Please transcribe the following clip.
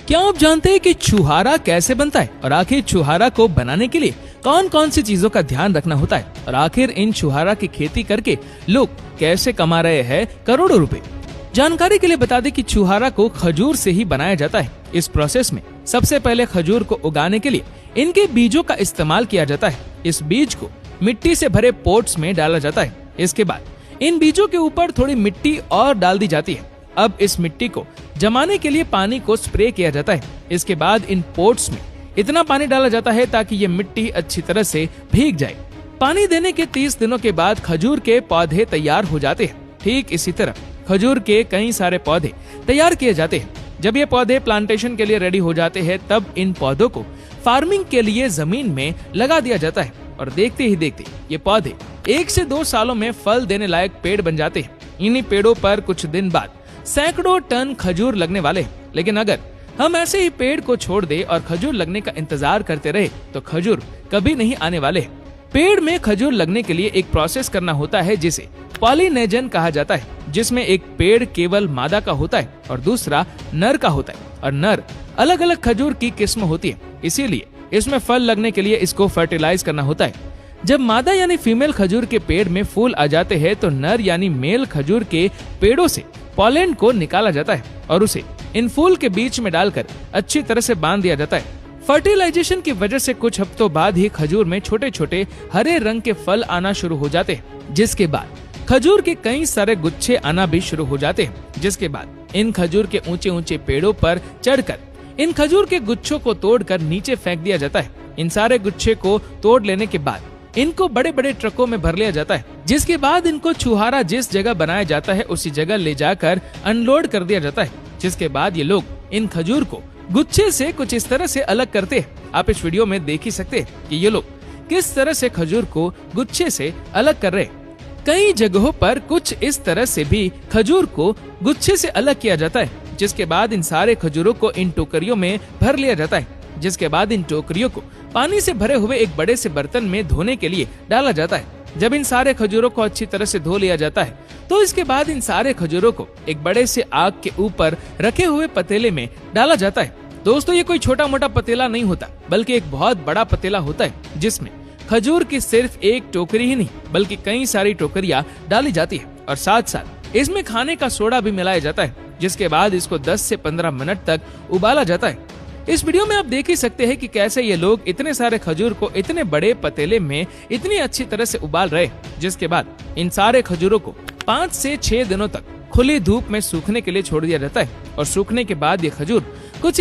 क्या आप जानते हैं कि छुहारा कैसे बनता है और आखिर छुहारा को बनाने के लिए कौन कौन सी चीजों का ध्यान रखना होता है और आखिर इन छुहारा की खेती करके लोग कैसे कमा रहे हैं करोड़ों रुपए। जानकारी के लिए बता दें कि छुहारा को खजूर से ही बनाया जाता है। इस प्रोसेस में सबसे पहले खजूर को उगाने के लिए इनके बीजों का इस्तेमाल किया जाता है। इस बीज को मिट्टी से भरे पोट्स में डाला जाता है। इसके बाद इन बीजों के ऊपर थोड़ी मिट्टी और डाल दी जाती है। अब इस मिट्टी को जमाने के लिए पानी को स्प्रे किया जाता है। इसके बाद इन पोट्स में इतना पानी डाला जाता है ताकि ये मिट्टी अच्छी तरह से भीग जाए। पानी देने के 30 दिनों के बाद खजूर के पौधे तैयार हो जाते हैं। ठीक इसी तरह खजूर के कई सारे पौधे तैयार किए जाते हैं। जब ये पौधे प्लांटेशन के लिए रेडी हो जाते हैं तब इन पौधों को फार्मिंग के लिए जमीन में लगा दिया जाता है और देखते ही देखते ये पौधे 1 से 2 सालों में फल देने लायक पेड़ बन जाते हैं। इन्हीं पेड़ों पर कुछ दिन बाद सैकड़ों टन खजूर लगने वाले हैं। लेकिन अगर हम ऐसे ही पेड़ को छोड़ दे और खजूर लगने का इंतजार करते रहे तो खजूर कभी नहीं आने वाले। पेड़ में खजूर लगने के लिए एक प्रोसेस करना होता है जिसे पॉलिनेजन कहा जाता है, जिसमें एक पेड़ केवल मादा का होता है और दूसरा नर का होता है और नर अलग अलग खजूर की किस्म होती है। इसीलिए इसमें फल लगने के लिए इसको फर्टिलाइज करना होता है। जब मादा यानी फीमेल खजूर के पेड़ में फूल आ जाते हैं तो नर यानी मेल खजूर के पेड़ों से पॉलेन को निकाला जाता है और उसे इन फूल के बीच में डालकर अच्छी तरह से बांध दिया जाता है। फर्टिलाइजेशन की वजह से कुछ हफ्तों बाद ही खजूर में छोटे छोटे हरे रंग के फल आना शुरू हो जाते हैं, जिसके बाद खजूर के कई सारे गुच्छे आना भी शुरू हो जाते हैं। जिसके बाद इन खजूर के ऊंचे ऊंचे पेड़ों पर चढ़कर इन खजूर के गुच्छों को तोड़कर नीचे फेंक दिया जाता है। इन सारे गुच्छे को तोड़ लेने के बाद इनको बड़े बड़े ट्रकों में भर लिया जाता है, जिसके बाद इनको छुहारा जिस जगह बनाया जाता है उसी जगह ले जाकर अनलोड कर दिया जाता है। जिसके बाद ये लोग इन खजूर को गुच्छे से कुछ इस तरह से अलग करते हैं। आप इस वीडियो में देख ही सकते हैं कि ये लोग किस तरह से खजूर को गुच्छे से अलग कर रहे हैं। कई जगहों पर कुछ इस तरह से भी खजूर को गुच्छे से अलग किया जाता है। जिसके बाद इन सारे खजूरों को इन टोकरियों में भर लिया जाता है। जिसके बाद इन टोकरियों को पानी से भरे हुए एक बड़े से बर्तन में धोने के लिए डाला जाता है। जब इन सारे खजूरों को अच्छी तरह से धो लिया जाता है तो इसके बाद इन सारे खजूरों को एक बड़े से आग के ऊपर रखे हुए पतीले में डाला जाता है। दोस्तों, ये कोई छोटा मोटा पतीला नहीं होता बल्कि एक बहुत बड़ा पतीला होता है जिसमें खजूर की सिर्फ एक टोकरी ही नहीं बल्कि कई सारी टोकरियां डाली जाती है और साथ साथ इसमें खाने का सोडा भी मिलाया जाता है। जिसके बाद इसको 10 से 15 मिनट तक उबाला जाता है। इस वीडियो में आप देख ही सकते हैं कि कैसे ये लोग इतने सारे खजूर को इतने बड़े पतीले में इतनी अच्छी तरह से उबाल रहे। जिसके बाद इन सारे खजूरों को 5 से 6 दिनों तक खुली धूप में सूखने के लिए छोड़ दिया जाता है और सूखने के बाद ये खजूर कुछ